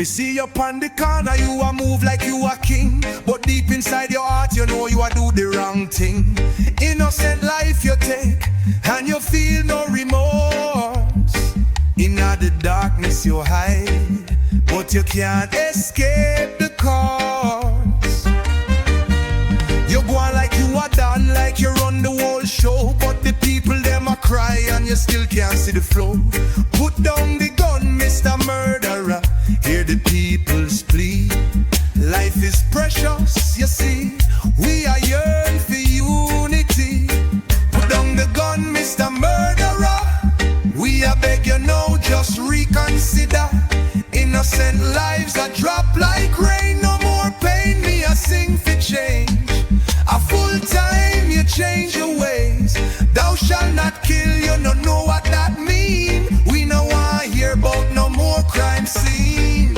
Me see you on the corner, you a move like you a king, but deep inside your heart you know you a do the wrong thing. Innocent life you take, and you feel no remorse. In the darkness you hide, but you can't escape the cause. You go on like you are done, like you run the whole show, but the people them a cry and you still can't see the flow. Put down the gun, Mr. Murderer, hear the people's plea. Life is precious, you see, we are yearn for unity. Put down the gun, Mr. Murderer, we a beg you now, just reconsider. Innocent lives a drop like rain, no more pain, me a sing for change. A full time you change your ways. Thou shalt not kill, you no know what that mean. We no want hear about no more crime scene.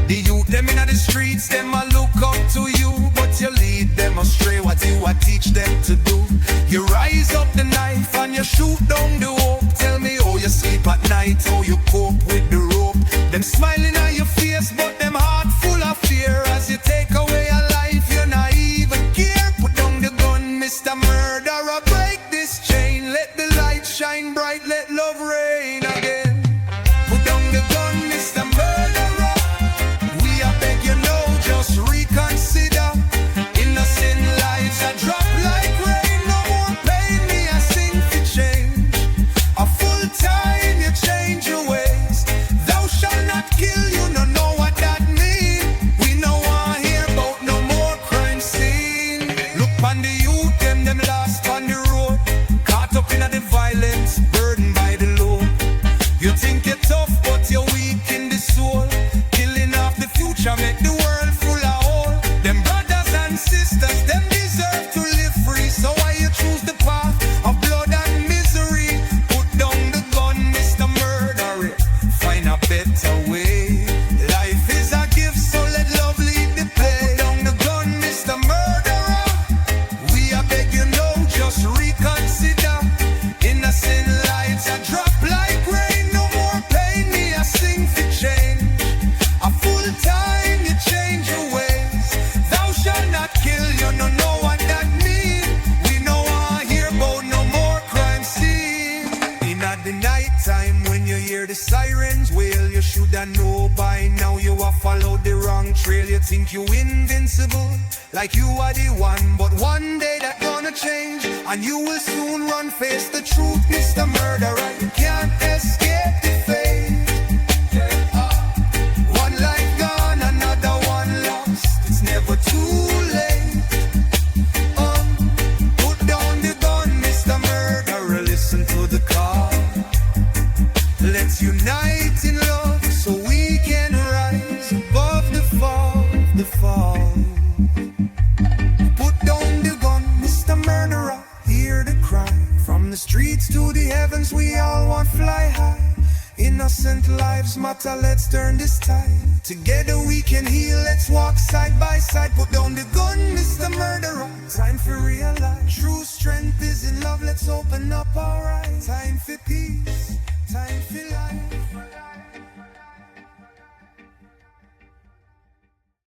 The youth them in the streets, them a look up to you, but you lead them astray. What you a teach them to do? You rise up the knife and you shoot down the hope. Tell me how you sleep at night, how you cope with the rope. Them smiling on your face, but them heart full of fear. As you take away a life, you not even care. Put down the gun, Mr. Murderer, break this chain. Let the light shine bright, let love reign again. Put down the gun, Mr. Murderer, we a beg you now, just reconsider. Innocent lives a drop like rain, no more pain, me a sing for change. A full time you change your ways. Thou shalt not kill, you no know what that mean. We no want hear about no more crime scene. Look on the youth, them lost on the road, caught up in the violence, burdened by the load. You think you're tough, but you're weak in the soul. Killing off the future, make the world full of hole. Them brothers and sisters, them deserve to live free. So why you choose the path of blood and misery? Put down the gun, Mr. Murderer, find a better way. Life is a gift, so let love lead the play. Put down the gun, Mr. Murderer, we a beg you now, just reconsider. Innocent lives a drop like rain, no more pain, me a sing for change. A full time you change your ways. Thou shalt not kill, you no know what that mean. We no want hear about no more crime scene. In the night time when you hear the sirens wail, you shoulda know by now you a follow the wrong trail. You think you invincible, like you are the one, but one day that gonna change, and you will soon run face the truth, Mr. Murderer. You can't escape the fate. One life gone, another one lost. It's never too late. Put down the gun, Mr. Murderer, listen to the call. Let's unite in love so we can rise above the fall, the fall. Put down the gun, Mr. Murderer, hear the cry. From the streets to the heavens, we all want fly high. Innocent lives matter, let's turn this tide. Together we can heal, let's walk side by side. Put down the gun, Mr. Murderer, time for real life. True strength is in love, let's open up our eyes. Time for peace.